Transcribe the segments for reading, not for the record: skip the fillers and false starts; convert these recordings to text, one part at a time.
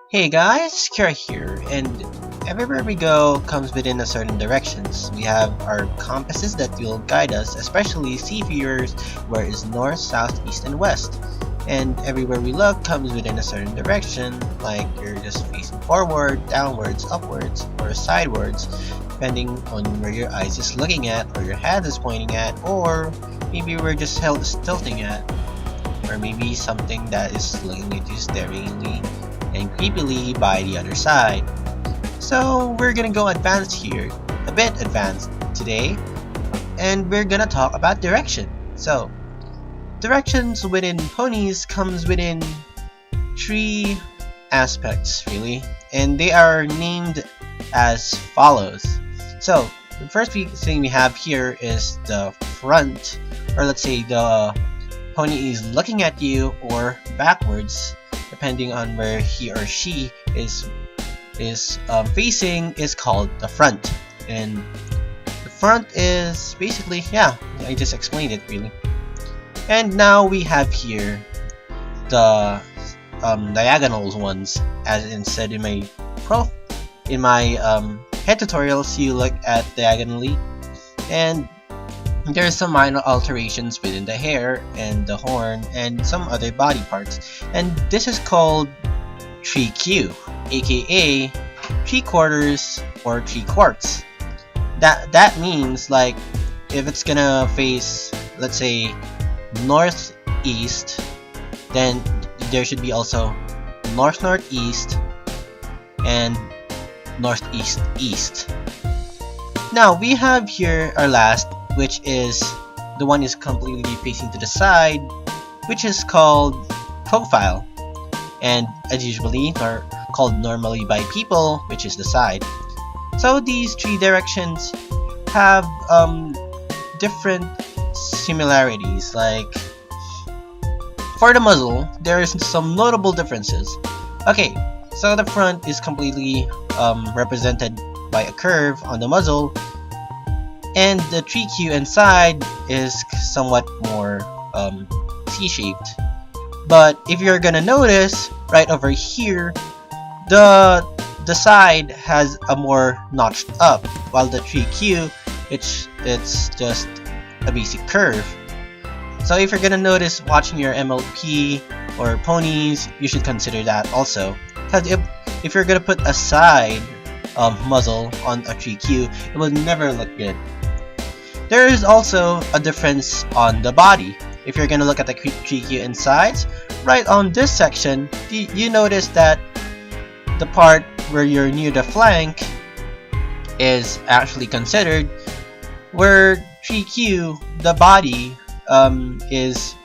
Hey guys, Kira here, and everywhere we go comes within a certain directions. We have our compasses that will guide us, especially seafarers where is north, south, east, and west. And everywhere we look comes within a certain direction, like you're just facing forward, downwards, upwards, or sidewards, depending on where your eyes is looking at, or your head is pointing at, or maybe we're just tilting at, or maybe something that is looking at you staringly and creepily by the other side. So we're gonna go advanced here, a bit advanced today, and we're gonna talk about direction. So directions within ponies comes within three aspects really, and they are named as follows. So the first thing we have here is the front, or let's say the pony is looking at you or backwards, depending on where he or she is facing, is called the front. And the front is basically, yeah, I just explained it really. And now we have here the diagonal ones, as instead in my head tutorials you look at diagonally, and there's some minor alterations within the hair and the horn and some other body parts, and this is called 3Q, aka 3/4 or 3/4. That means, like, if it's gonna face, let's say, northeast, then there should be also northeast and northeast east. Now we have here our last, which is the one is completely facing to the side, which is called profile, and as usually are called normally by people, which is the side. So these three directions have different similarities. Like for the muzzle, there is some notable differences. Okay, so the front is completely represented by a curve on the muzzle, and the 3Q inside is somewhat more C-shaped. But if you're gonna notice, right over here, the side has a more notched up, while the 3Q, it's just a basic curve. So if you're gonna notice watching your MLP or ponies, you should consider that also. Because if you're gonna put a side muzzle on a 3Q, it will never look good. There is also a difference on the body. If you're gonna look at the 3Q insides, right on this section, you notice that the part where you're near the flank is actually considered, where 3Q, the body, is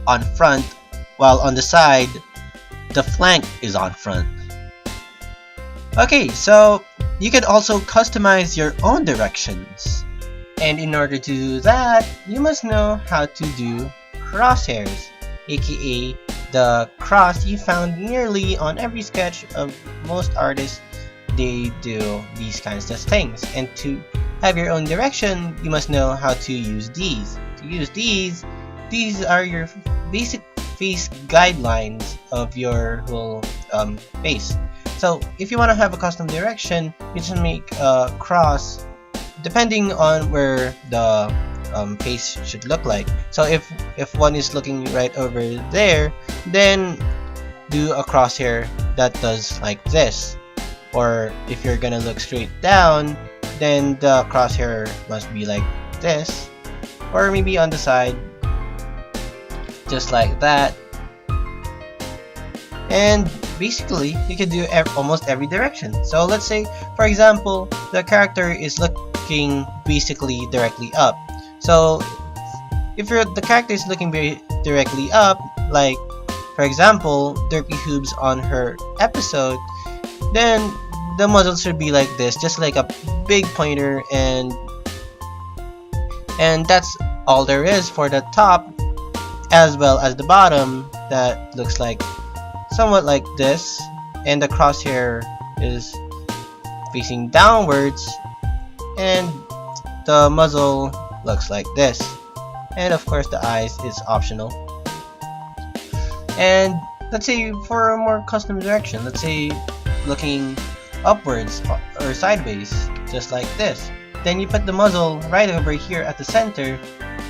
on front, while on the side, the flank is on front. Okay, so you can also customize your own directions. And in order to do that, you must know how to do crosshairs, aka the cross you found nearly on every sketch of most artists. They do these kinds of things. And to have your own direction, you must know how to use these. To use these are your basic face guidelines of your whole face. So if you want to have a custom direction, you just make a cross depending on where the face should look like. So if one is looking right over there, then do a crosshair that does like this. Or if you're gonna look straight down, then the crosshair must be like this, or maybe on the side, just like that. And basically you can do almost every direction. So let's say, for example, the character is looking basically directly up. So if the character is looking very directly up, like for example Derpy Hoobs on her episode, then the muzzle should be like this, just like a big pointer, and that's all there is for the top, as well as the bottom, that looks like somewhat like this, and the crosshair is facing downwards, and the muzzle looks like this, and of course the eyes is optional. And let's say for a more custom direction, let's say looking upwards or sideways, just like this. Then you put the muzzle right over here at the center,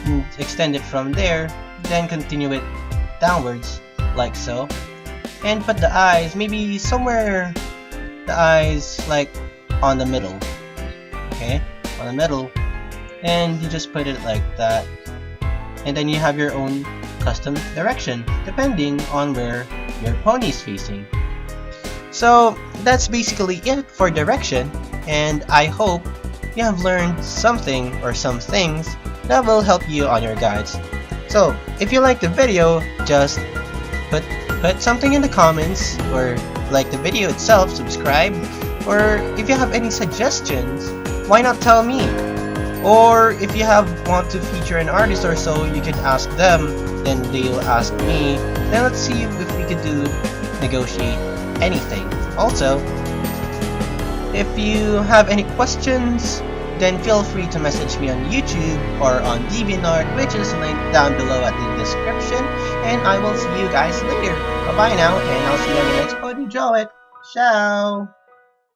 and extend it from there, then continue it downwards, like so. And put the eyes maybe somewhere, the eyes like on the middle, okay? On the middle, and you just put it like that. And then you have your own custom direction, depending on where your pony is facing. So that's basically it for direction, and I hope you have learned something or some things that will help you on your guides. So if you like the video, just put something in the comments, or like the video itself, subscribe, or if you have any suggestions, why not tell me? Or if you want to feature an artist or so, you can ask them, then they'll ask me, then let's see if we could negotiate anything. Also, if you have any questions, then feel free to message me on YouTube or on DeviantArt, which is linked down below at the description, and I will see you guys later. Bye bye now, and I'll see you on the next Pony Draw It. Ciao!